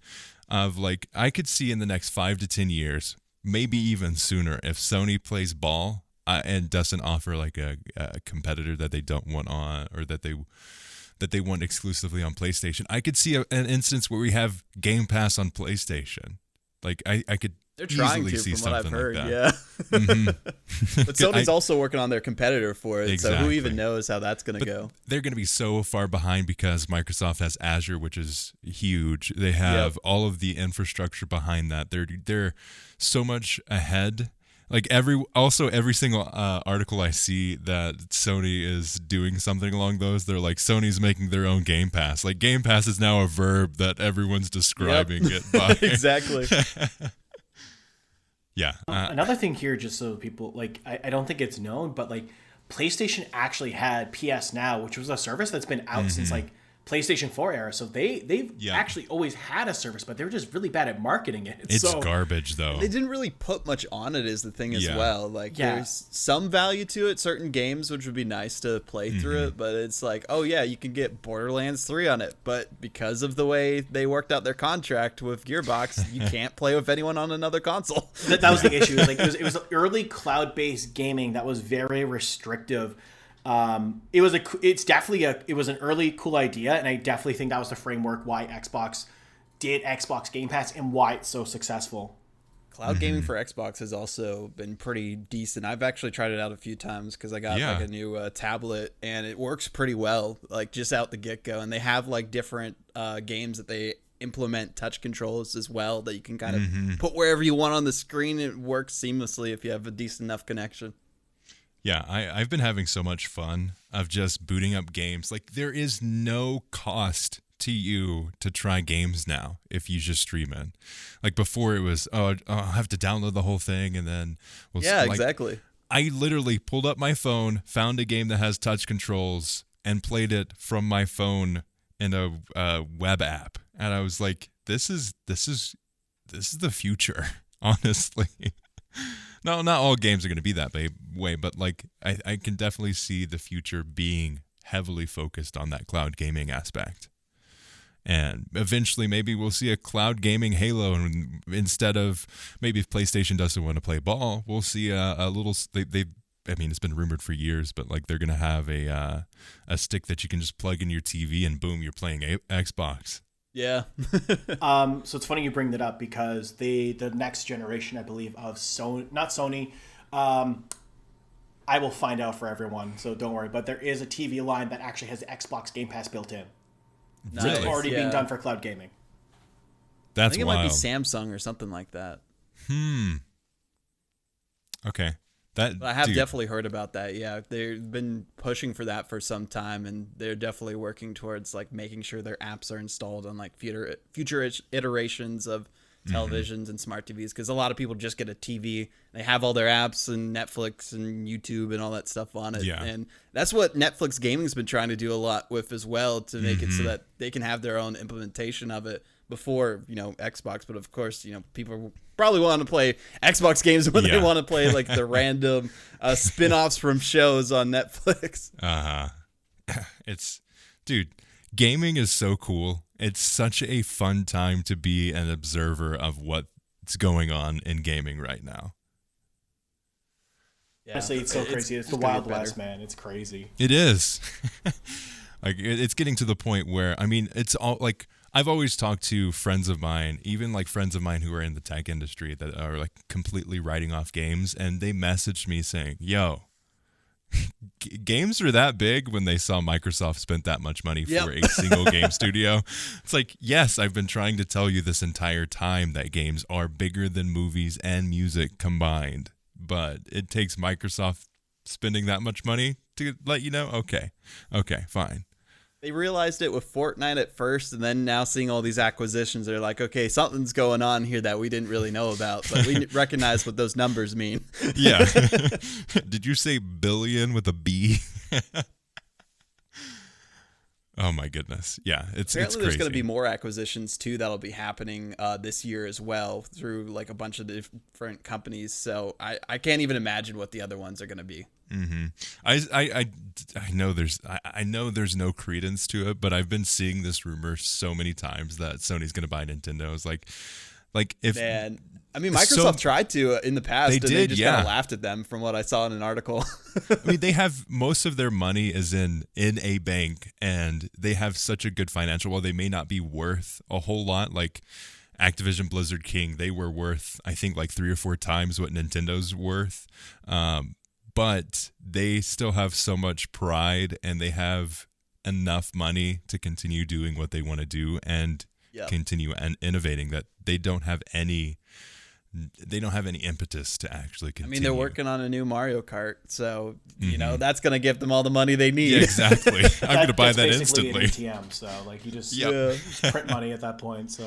of I could see in the next 5 to 10 years, maybe even sooner, if Sony plays ball and doesn't offer a competitor that they don't want on, or that they want exclusively on PlayStation. I could see an instance where we have Game Pass on PlayStation. I could They're trying easily to, see from what I've something heard. like that. Yeah. But Sony's also working on their competitor for it, Exactly. so who even knows how that's going to go? They're going to be so far behind because Microsoft has Azure, which is huge. They have all of the infrastructure behind that. They're so much ahead. Every single article I see that Sony is doing something along those, they're Sony's making their own Game Pass. Game Pass is now a verb that everyone's describing it by. Exactly. Yeah. Another thing here, just so people I don't think it's known, but PlayStation actually had PS Now, which was a service that's been out since PlayStation 4 era. So they've actually always had a service, but they were just really bad at marketing it. It's garbage, though. They didn't really put much on it is the thing as well. There's some value to it, certain games, which would be nice to play through it, but it's you can get Borderlands 3 on it, but because of the way they worked out their contract with Gearbox, you can't play with anyone on another console. That was the issue. It was early cloud-based gaming that was very restrictive. It was an early cool idea, and I definitely think that was the framework why Xbox did Xbox Game Pass and why it's so successful. Cloud gaming for Xbox has also been pretty decent. I've actually tried it out a few times because I got a new tablet, and it works pretty well, just out the get-go. And they have different games that they implement touch controls as well that you can kind of put wherever you want on the screen. It works seamlessly if you have a decent enough connection. Yeah, I've been having so much fun of just booting up games. There is no cost to you to try games now if you just stream it. Before it was, I'll have to download the whole thing and then exactly. I literally pulled up my phone, found a game that has touch controls, and played it from my phone in a web app. And I was like, this is the future, honestly. No, not all games are going to be that way, but I can definitely see the future being heavily focused on that cloud gaming aspect. And eventually maybe we'll see a cloud gaming Halo, and instead of, maybe if PlayStation doesn't want to play ball, we'll see a little, it's been rumored for years, but they're going to have a stick that you can just plug in your TV and boom, you're playing Xbox. Yeah. So it's funny you bring that up because the next generation, I believe, of not Sony, I will find out for everyone, so don't worry. But there is a TV line that actually has Xbox Game Pass built in. Nice. So it's already being done for cloud gaming. That's I think it wild. might be Samsung or something like that. Okay. But I have definitely heard about that. Yeah, they've been pushing for that for some time, and they're definitely working towards making sure their apps are installed on future iterations of televisions and smart TVs, because a lot of people just get a TV. They have all their apps and Netflix and YouTube and all that stuff on it. Yeah. And that's what Netflix Gaming's been trying to do a lot with as well, to make it so that they can have their own implementation of it before, Xbox. But of course, people probably want to play Xbox games when they want to play like the random spin-offs from shows on Netflix. Dude, gaming is so cool. It's such a fun time to be an observer of what's going on in gaming right now. Yeah. Honestly, it's so crazy. It's the Wild West, man. It's crazy. It is. Like, it's getting to the point where, it's all like, I've always talked to friends of mine, even like friends of mine who are in the tech industry, that are like completely writing off games, and they messaged me saying, yo, games are that big when they saw Microsoft spent that much money for a single game studio. It's like, yes, I've been trying to tell you this entire time that games are bigger than movies and music combined, but it takes Microsoft spending that much money to let you know. Okay, fine. They realized it with Fortnite at first, and then now seeing all these acquisitions, they're like, okay, something's going on here that we didn't really know about, but we recognize what those numbers mean. Yeah. Did you say billion with a B? Oh my goodness. Yeah, it's Apparently crazy. There's going to be more acquisitions too that'll be happening this year as well, through like a bunch of different companies. So I can't even imagine what the other ones are going to be. Mm-hmm. I know there's no credence to it, but I've been seeing this rumor so many times that Sony's going to buy Nintendo. It's like if man, Microsoft tried to in the past. They just kind of laughed at them, from what I saw in an article. They have most of their money is in a bank, and they have such a good financial. While they may not be worth a whole lot, like Activision Blizzard King, they were worth, I think, like 3 or 4 times what Nintendo's worth. But they still have so much pride, and they have enough money to continue doing what they want to do and continue innovating, that they don't have any impetus to actually continue. They're working on a new Mario Kart, so that's going to give them all the money they need. Yeah, exactly. I'm going to buy that instantly. An ATM, so like you just print money at that point. So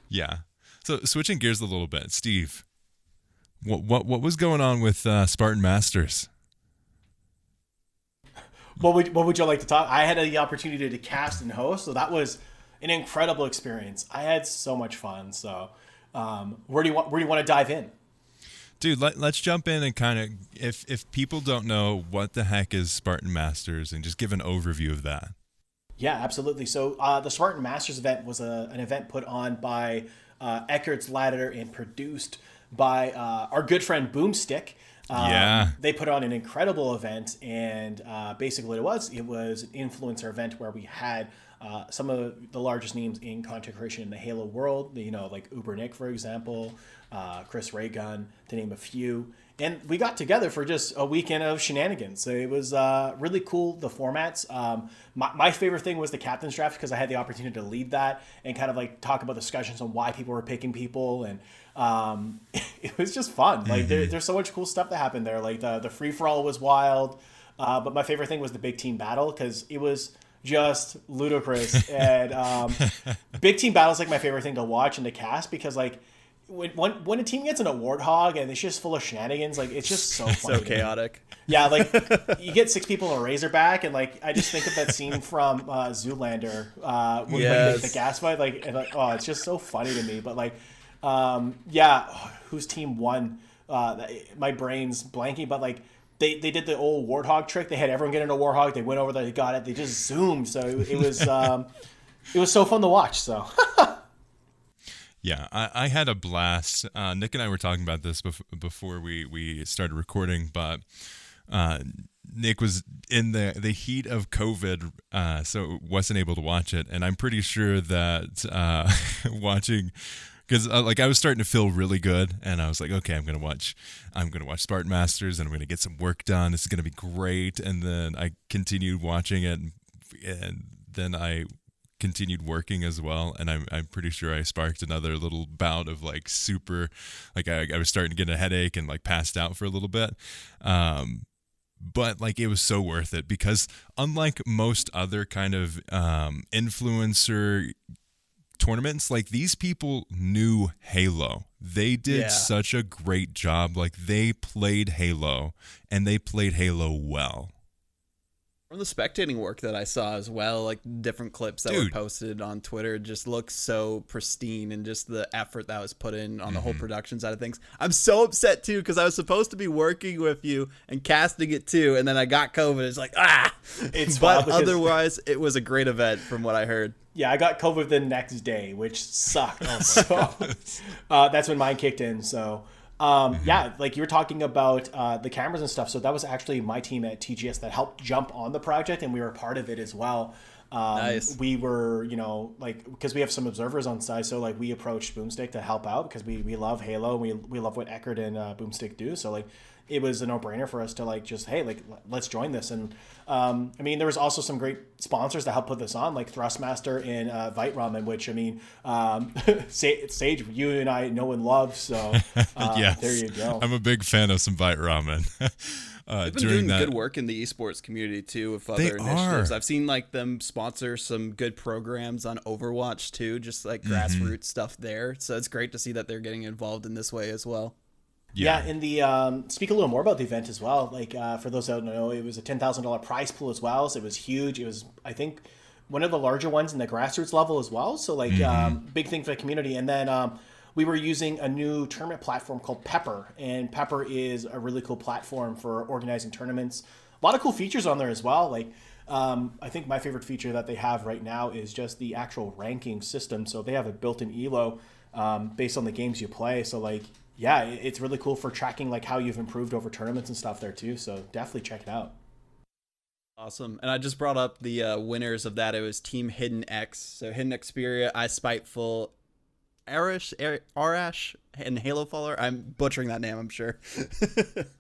yeah. So switching gears a little bit, Steve, what was going on with Spartan Masters? What would you like to talk? I had the opportunity to cast and host, so that was an incredible experience. I had so much fun. So where do you want to dive in? Dude, let's jump in and kind of, if people don't know what the heck is Spartan Masters, and just give an overview of that. Yeah, absolutely. So the Spartan Masters event was an event put on by Eckert's Ladder and produced by our good friend Boomstick. They put on an incredible event, and basically what it was an influencer event where we had some of the largest names in content creation in the Halo world, like Uber Nick, for example, Chris Raygun, to name a few. And we got together for just a weekend of shenanigans. So it was really cool, the formats. My favorite thing was the captain's draft, because I had the opportunity to lead that and kind of like talk about discussions on why people were picking people. And it was just fun. Like there's so much cool stuff that happened there. Like the free-for-all was wild. But my favorite thing was the big team battle, because it was just ludicrous. And big team battle is like my favorite thing to watch and to cast, because like when a team gets an award hog and it's just full of shenanigans, like it's just so fun. So chaotic. Yeah, like you get 6 people in a Razorback, and like I just think of that scene from Zoolander when the gas fight, oh, it's just so funny to me. But like, whose team won? My brain's blanking, but like they did the old warthog trick. They had everyone get in a warthog. They went over there, they got it. They just zoomed. So it was so fun to watch. So. Yeah, I had a blast. Nick and I were talking about this before we started recording, but Nick was in the heat of COVID, so wasn't able to watch it. And I'm pretty sure that watching, because I was starting to feel really good, and I was like, okay, I'm gonna watch Spartan Masters, and I'm gonna get some work done. This is gonna be great. And then I continued watching it, and then I continued working as well, and I'm pretty sure I sparked another little bout of like super, like I was starting to get a headache and like passed out for a little bit, but like it was so worth it, because unlike most other kind of influencer tournaments, like these people knew Halo. They did such a great job. Like they played Halo and they played Halo well. From the spectating work that I saw as well, like different clips that were posted on Twitter, just looks so pristine, and just the effort that was put in on the whole production side of things. I'm so upset too, because I was supposed to be working with you and casting it too, and then I got COVID. It's like, it's but otherwise it was a great event from what I heard. Yeah, I got COVID the next day, which sucked. That's when mine kicked in. So yeah, like you were talking about the cameras and stuff. So that was actually my team at TGS that helped jump on the project, and we were part of it as well. Nice. We were, like, because we have some observers on site, so like we approached Boomstick to help out because we love Halo. We love what Eckert and Boomstick do. So like it was a no-brainer for us to like just, hey, like let's join this. And I mean, there was also some great sponsors that helped put this on, like Thrustmaster and Vite Ramen, which I mean, Sage, you and I know and love. So yes. There you go. I'm a big fan of some Vite Ramen. They've been doing good work in the esports community too with other initiatives. I've seen like them sponsor some good programs on Overwatch too, just like grassroots stuff there. So it's great to see that they're getting involved in this way as well. Yeah, and the speak a little more about the event as well. Like for those that don't know, it was a $10,000 prize pool as well. So it was huge. It was, I think, one of the larger ones in the grassroots level as well. So like big thing for the community. And then we were using a new tournament platform called Pepper, and Pepper is a really cool platform for organizing tournaments. A lot of cool features on there as well. Like I think my favorite feature that they have right now is just the actual ranking system. So they have a built-in ELO based on the games you play. So like, yeah, it's really cool for tracking like how you've improved over tournaments and stuff there too. So definitely check it out. Awesome. And I just brought up the winners of that. It was Team Hidden X. So Hidden Xperia, I Spiteful, Arash, and Halo Faller. I'm butchering that name, I'm sure.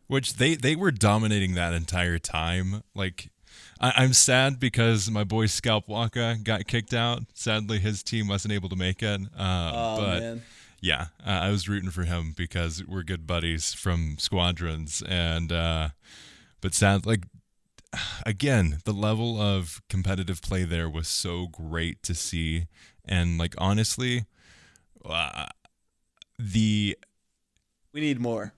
Which they were dominating that entire time. Like, I'm sad because my boy Scalp Waka got kicked out. Sadly, his team wasn't able to make it. But man. Yeah, I was rooting for him because we're good buddies from Squadrons. And but sad, like, again, the level of competitive play there was so great to see. And like, honestly, we need more.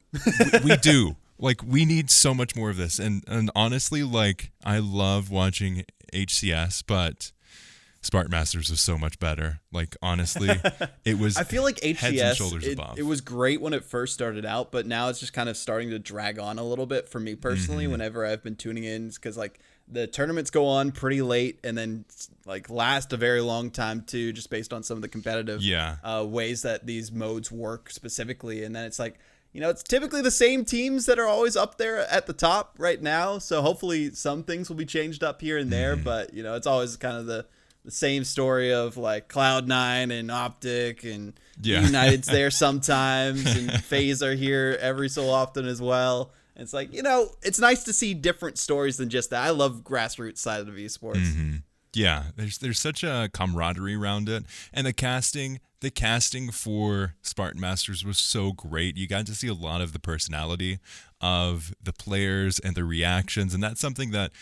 we do. Like, we need so much more of this. And honestly, like, I love watching HCS, but Spartan Masters was so much better. Like, honestly, it was. I feel like HCS, heads and shoulders above. It was great when it first started out, but now it's just kind of starting to drag on a little bit for me personally. Whenever I've been tuning in, because like the tournaments go on pretty late and then like last a very long time too, just based on some of the competitive ways that these modes work specifically. And then it's like, it's typically the same teams that are always up there at the top right now. So hopefully some things will be changed up here and there, but it's always kind of the same story of like Cloud9 and Optic and United's there sometimes, and FaZe are here every so often as well. And it's like, it's nice to see different stories than just that. I love grassroots side of esports. Yeah, there's such a camaraderie around it, and the casting for Spartan Masters was so great. You got to see a lot of the personality of the players and the reactions, and that's something that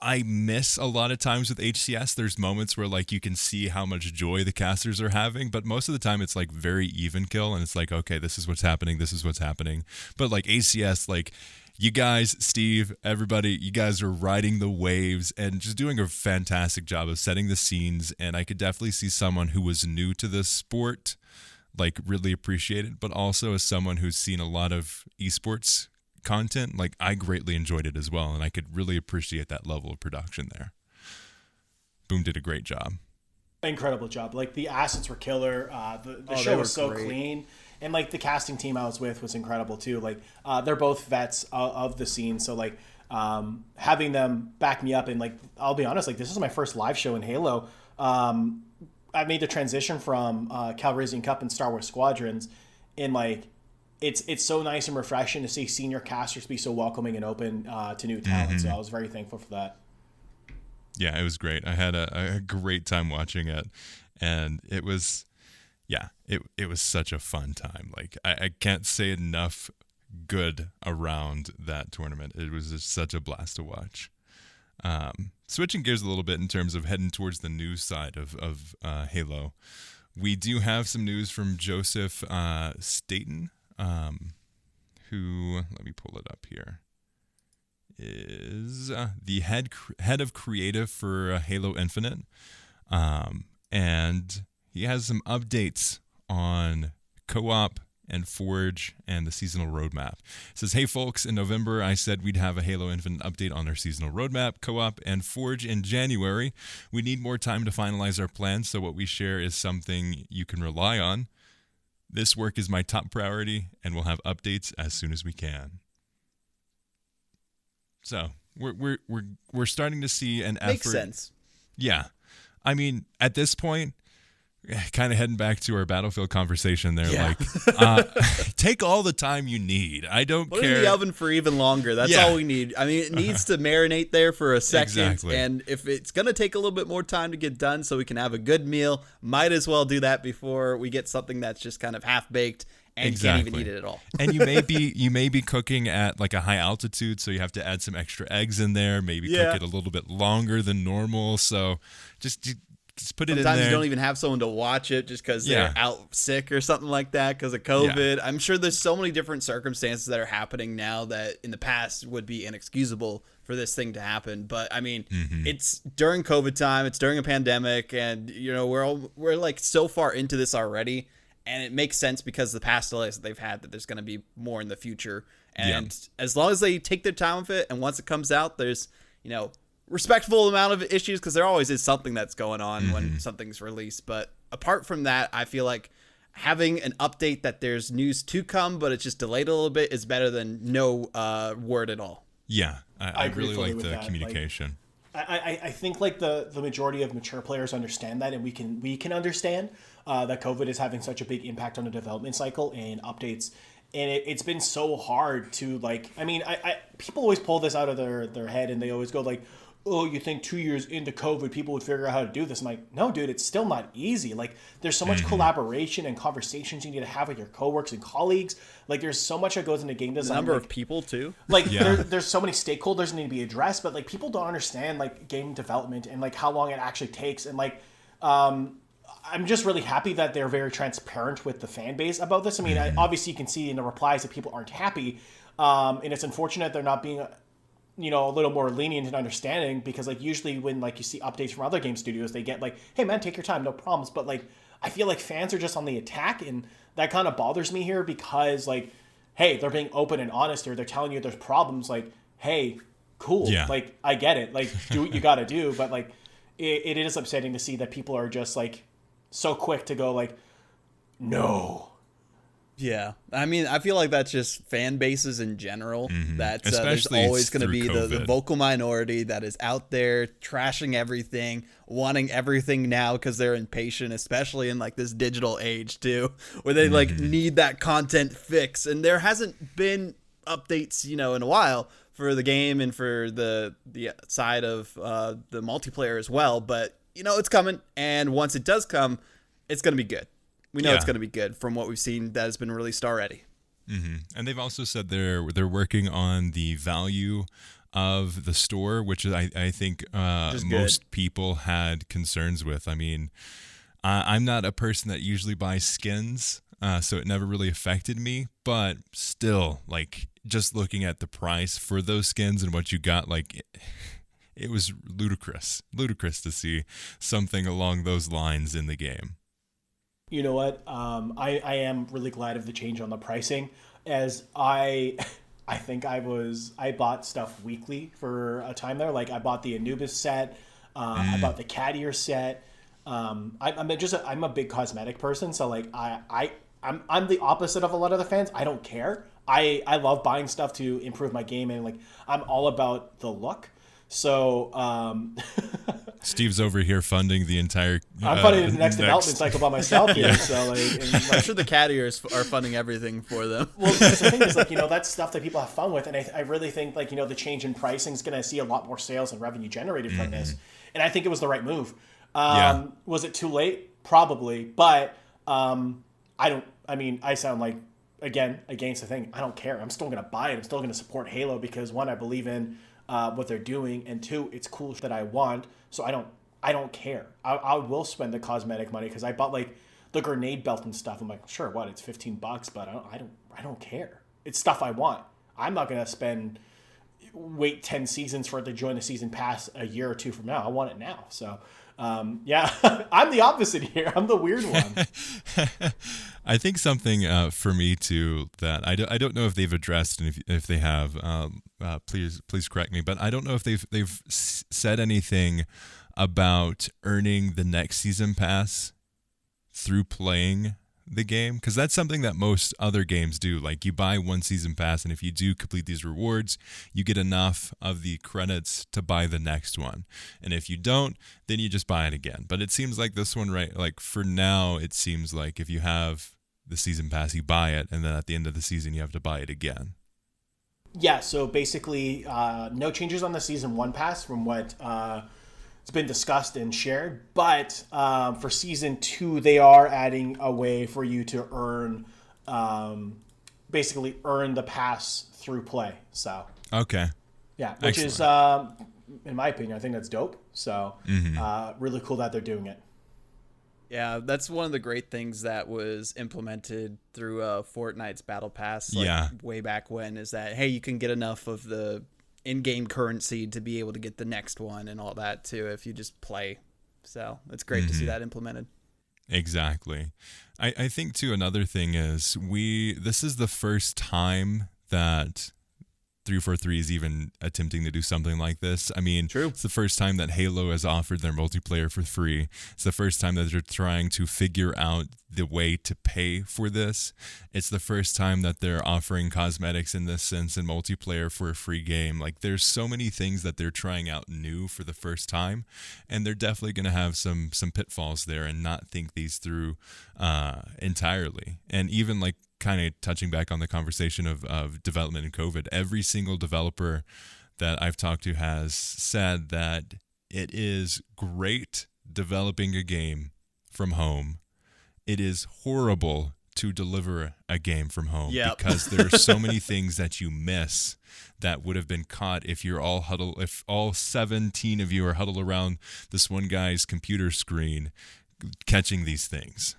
I miss a lot of times with HCS. There's moments where like you can see how much joy the casters are having, but most of the time it's like very even kill, and it's like, okay, this is what's happening. But like ACS, like you guys, Steve, everybody, you guys are riding the waves and just doing a fantastic job of setting the scenes. And I could definitely see someone who was new to this sport like really appreciate it, but also as someone who's seen a lot of esports content, like I greatly enjoyed it as well, and I could really appreciate that level of production there. Boom did a great job. Incredible job. Like the assets were killer. The show was so clean, and like the casting team I was with was incredible too. Like they're both vets of the scene, so like having them back me up, and like I'll be honest, like this is my first live show in Halo. I made the transition from Calrissian Cup and Star Wars Squadrons, and like it's so nice and refreshing to see senior casters be so welcoming and open to new talent. So I was very thankful for that. Yeah, it was great. I had a great time watching it, and it was such a fun time. Like I can't say enough good around that tournament. It was just such a blast to watch. Switching gears a little bit in terms of heading towards the news side of Halo, we do have some news from Joseph Staten, who, let me pull it up here, is the head of creative for Halo Infinite, and he has some updates on co-op and Forge and the seasonal roadmap. It says, hey folks, in November I said we'd have a Halo Infinite update on our seasonal roadmap, co-op, and Forge in January. We need more time to finalize our plans, so what we share is something you can rely on. This work is my top priority, and we'll have updates as soon as we can. So we're starting to see an effort. Makes sense. Yeah, I mean, at this point, kind of heading back to our Battlefield conversation there, Yeah. take all the time you need. I don't Put care. it in the oven for even longer. That's all we need. I mean, it needs to marinate there for a second. Exactly. And if it's going to take a little bit more time to get done so we can have a good meal, might as well do that before we get something that's just kind of half-baked and you can't even eat it at all. And you may be cooking at like a high altitude, so you have to add some extra eggs in there, maybe cook it a little bit longer than normal. So just put it in there. Sometimes you don't even have someone to watch it just because they're out sick or something like that because of COVID. I'm sure there's so many different circumstances that are happening now that in the past would be inexcusable for this thing to happen. But I mean, it's during COVID time, it's during a pandemic, and you know we're like so far into this already, and it makes sense because the past delays that they've had that there's going to be more in the future. And as long as they take their time with it, and once it comes out, there's respectful amount of issues because there always is something that's going on when something's released. But apart from that, I feel like having an update that there's news to come, but it's just delayed a little bit is better than no word at all. Yeah, I really like the that. communication. I think like the majority of mature players understand that, and we can understand that COVID is having such a big impact on the development cycle and updates. And it's been so hard to like, I mean, I people always pull this out of their head and they always go like, oh, you think 2 years into COVID, people would figure out how to do this? I'm like, no, dude, it's still not easy. Like, there's so much collaboration and conversations you need to have with your coworkers and colleagues. Like, there's so much that goes into game design. The number of people, too. Like, there's so many stakeholders that need to be addressed, but, like, people don't understand, like, game development and, like, how long it actually takes. And, like, I'm just really happy that they're very transparent with the fan base about this. I mean, obviously you can see in the replies that people aren't happy. And it's unfortunate they're not being a little more lenient and understanding, because like usually when like you see updates from other game studios, they get like, hey man, take your time, no problems. But like I feel like fans are just on the attack, and that kind of bothers me here because like, hey, they're being open and honest here, they're telling you there's problems, like, hey, cool, like I get it, like do what you gotta do. But like it is upsetting to see that people are just like so quick to go like, no. Yeah, I mean, I feel like that's just fan bases in general. That's there's always going to be the vocal minority that is out there trashing everything, wanting everything now because they're impatient, especially in like this digital age too, where they like need that content fix. And there hasn't been updates, in a while for the game and for the side of the multiplayer as well. But it's coming, and once it does come, it's going to be good. We know it's going to be good from what we've seen that has been released already. And they've also said they're working on the value of the store, which I think most people had concerns with. I mean, I'm not a person that usually buys skins, so it never really affected me. But still, like, just looking at the price for those skins and what you got, like, it was ludicrous to see something along those lines in the game. You know what? I am really glad of the change on the pricing, as I think I bought stuff weekly for a time there. Like I bought the Anubis set, I bought the Cat Ear set. I'm a big cosmetic person, so like I'm the opposite of a lot of the fans. I don't care. I love buying stuff to improve my game, and like I'm all about the look. So Steve's over here funding the entire I'm funding the next development cycle by myself here. So like, I'm sure the cat ears are funding everything for them. Well, the thing is, like, that's stuff that people have fun with, and I really think like the change in pricing is going to see a lot more sales and revenue generated from this, and I think it was the right move. Was it too late? Probably, but I sound like, again, against the thing. I don't care. I'm still going to buy it. I'm still going to support Halo because, one, I believe in what they're doing, and 2, it's cool that I want, so I don't care. I will spend the cosmetic money because I bought like the grenade belt and stuff. I'm like, sure, what? It's $15, but I don't care. It's stuff I want. I'm not gonna wait 10 seasons for it to join the season pass a year or 2 from now. I want it now. So, yeah, I'm the opposite here. I'm the weird one. I think something for me too that I don't know if they've addressed, and if they have, please correct me. But I don't know if they've said anything about earning the next season pass through playing the game, because that's something that most other games do. Like, you buy one season pass, and if you do complete these rewards, you get enough of the credits to buy the next one, and if you don't, then you just buy it again. But it seems like this one, right, like for now, it seems like if you have the season pass, you buy it, and then at the end of the season you have to buy it again. Yeah, so basically no changes on the season 1 pass from what it's been discussed and shared, but for season 2, they are adding a way for you to basically earn the pass through play. So okay, yeah, which is in my opinion, I think that's dope. So really cool that they're doing it. Yeah, that's one of the great things that was implemented through Fortnite's Battle Pass way back when, is that, hey, you can get enough of the in-game currency to be able to get the next one and all that too if you just play. So it's great to see that implemented. Exactly. I think too, another thing is this is the first time that 343 is even attempting to do something like this. I mean, True. It's the first time that Halo has offered their multiplayer for free. It's the first time that they're trying to figure out the way to pay for this. It's the first time that they're offering cosmetics in this sense in multiplayer for a free game. Like, there's so many things that they're trying out new for the first time, and they're definitely going to have some pitfalls there and not think these through entirely. And even like, kind of touching back on the conversation of development and COVID, every single developer that I've talked to has said that it is great developing a game from home. It is horrible to deliver a game from home because there are so many things that you miss that would have been caught if all 17 of you are huddled around this one guy's computer screen catching these things.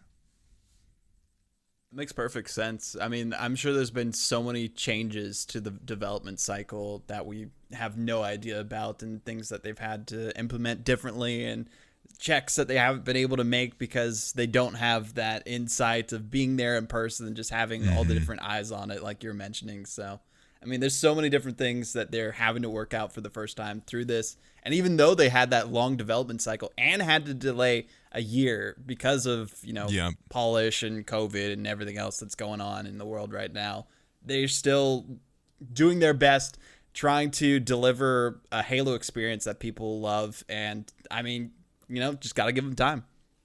Makes perfect sense. I mean, I'm sure there's been so many changes to the development cycle that we have no idea about, and things that they've had to implement differently, and checks that they haven't been able to make because they don't have that insight of being there in person and just having all the different eyes on it, like you're mentioning. So, I mean, there's so many different things that they're having to work out for the first time through this. And even though they had that long development cycle and had to delay a year because of, polish and COVID and everything else that's going on in the world right now, they're still doing their best, trying to deliver a Halo experience that people love. And I mean, just got to give them time.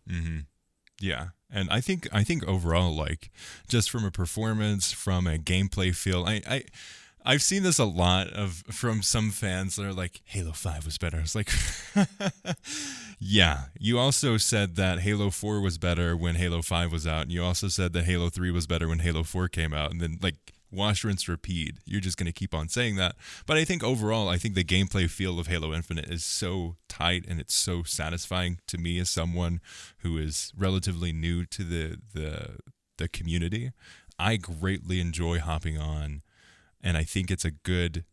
Mm-hmm. Yeah. And I think overall, like, just from a performance, from a gameplay feel, I've seen this a lot from some fans that are like, Halo 5 was better. I was like, yeah. You also said that Halo 4 was better when Halo 5 was out. And you also said that Halo 3 was better when Halo 4 came out. And then, like, wash, rinse, repeat. You're just going to keep on saying that. But I think overall, the gameplay feel of Halo Infinite is so tight, and it's so satisfying to me as someone who is relatively new to the community. I greatly enjoy hopping on, and I think it's a good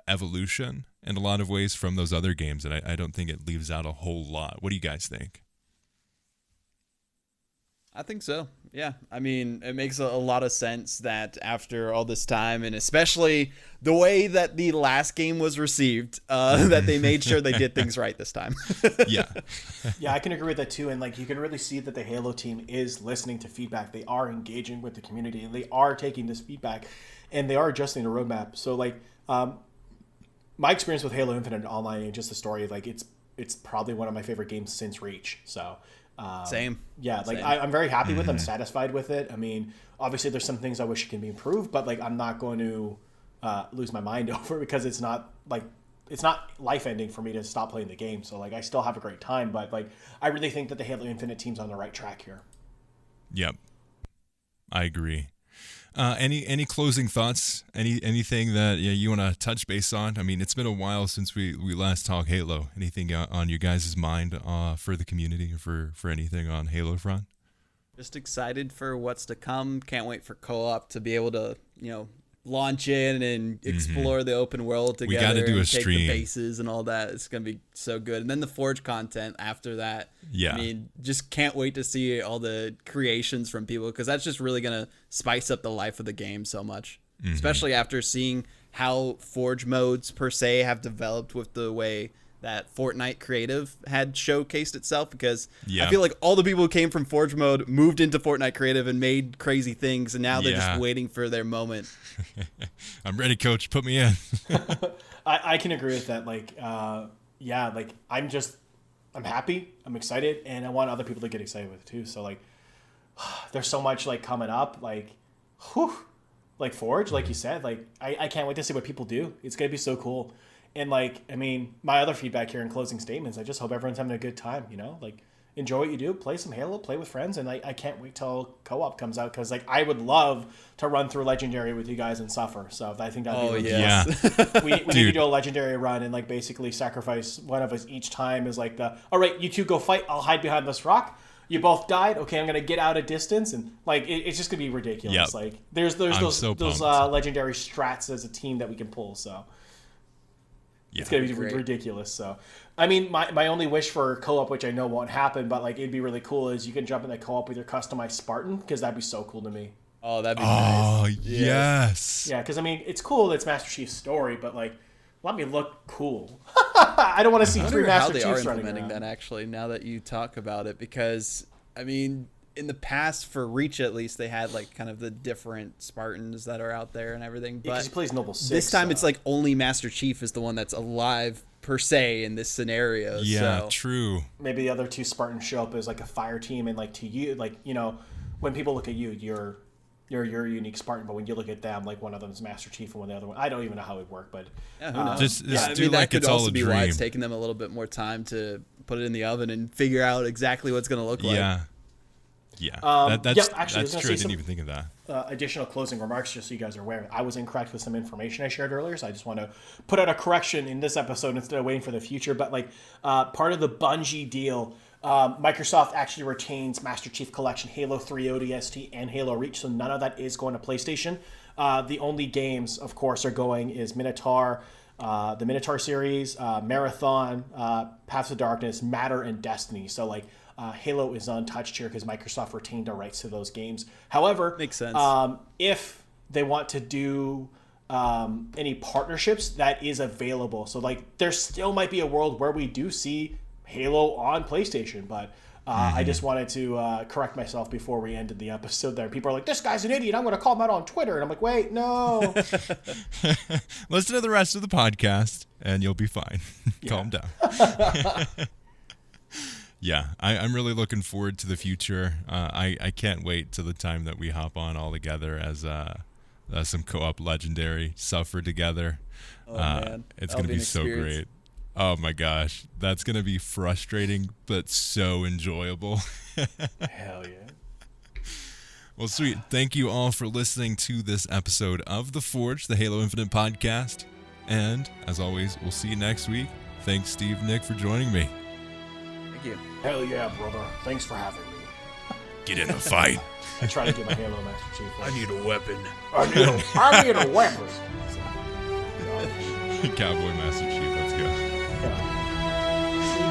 evolution in a lot of ways from those other games, and I don't think it leaves out a whole lot. What do you guys think? I think so. Yeah. I mean, it makes a lot of sense that after all this time, and especially the way that the last game was received, that they made sure they did things right this time. Yeah. Yeah, I can agree with that too. And like, you can really see that the Halo team is listening to feedback. They are engaging with the community, and they are taking this feedback, and they are adjusting the roadmap. So like, my experience with Halo Infinite Online and just the story, like it's probably one of my favorite games since Reach. So same. Yeah, like Same. I'm very happy with it. I'm satisfied with it. I mean, obviously there's some things I wish can be improved, but like I'm not going to lose my mind over it, because it's not life ending for me to stop playing the game. So like I still have a great time, but like I really think that the Halo Infinite team's on the right track here. Yep. I agree. Any closing thoughts? Anything that you want to touch base on? I mean, it's been a while since we last talked Halo. Anything on you guys' mind for the community or for anything on Halo front? Just excited for what's to come. Can't wait for co-op to be able to, launch in and explore the open world together. We got to do a stream. Take the bases and all that. It's going to be so good. And then the Forge content after that. Yeah. I mean, just can't wait to see all the creations from people, because that's just really going to spice up the life of the game so much. Especially after seeing how Forge modes per se have developed with the way that Fortnite Creative had showcased itself, because I feel like all the people who came from Forge mode moved into Fortnite Creative and made crazy things, and now they're just waiting for their moment. I'm ready, coach. Put me in. I can agree with that. I'm happy, I'm excited, and I want other people to get excited with it too. So there's so much coming up, Forge, like you said, I can't wait to see what people do. It's gonna be so cool. And my other feedback here in closing statements, I just hope everyone's having a good time, enjoy what you do, play some Halo, play with friends. And I can't wait till co-op comes out, because I would love to run through Legendary with you guys and suffer. So I think that'd be we need to do a Legendary run and basically sacrifice one of us each time is all right, you two go fight, I'll hide behind this rock. You both died. Okay, I'm gonna get out a distance, and it's just gonna be ridiculous. Yep. There's those legendary strats as a team that we can pull. So it's gonna be ridiculous. So my only wish for co-op, which I know won't happen, but it'd be really cool, is you can jump in the co-op with your customized Spartan, because that'd be so cool to me. Oh, that'd be nice. Oh yes. Yeah, because it's cool that it's Master Chief's story, but let me look cool. I don't want to see three Master Chiefs running around. How they are implementing that, actually, now that you talk about it, because in the past, for Reach at least, they had kind of the different Spartans that are out there and everything. But he plays Noble 6. This time it's only Master Chief is the one that's alive per se in this scenario. Yeah, so. True. Maybe the other two Spartans show up as a fire team, and to you, when people look at you, you're a unique Spartan, but when you look at them, one of them is Master Chief and one the other one, I don't even know how it would work, but who knows? Just that could also be why it's taking them a little bit more time to put it in the oven and figure out exactly what's going to look like. That's actually, true. I didn't even think of that. Additional closing remarks, just so you guys are aware. I was incorrect with some information I shared earlier, so I just want to put out a correction in this episode instead of waiting for the future. But part of the Bungie deal, Microsoft actually retains Master Chief Collection, Halo 3 ODST, and Halo Reach, so none of that is going to PlayStation. The only games, of course, are going is Minotaur, the Minotaur series, Marathon, Paths of Darkness, Matter, and Destiny. So Halo is untouched here because Microsoft retained the rights to those games. However, makes sense. If they want to do any partnerships, that is available. So there still might be a world where we do see Halo on PlayStation, but I just wanted to correct myself before we ended the episode there. People are like, this guy's an idiot, I'm going to call him out on Twitter. And I'm like, wait, no. Listen to the rest of the podcast and you'll be fine. Calm down. Yeah, I'm really looking forward to the future. I can't wait till the time that we hop on all together as some co-op Legendary suffer together. Man. It's going to be so great. Oh my gosh, that's going to be frustrating, but so enjoyable. Hell yeah. Well, sweet. Thank you all for listening to this episode of The Forge, the Halo Infinite podcast. And as always, we'll see you next week. Thanks, Steve, Nick, for joining me. Thank you. Hell yeah, brother. Thanks for having me. Get in the fight. I try to get my Halo Master Chief. I need a weapon. I need a weapon. Cowboy Master Chief, let's go. Yeah. See,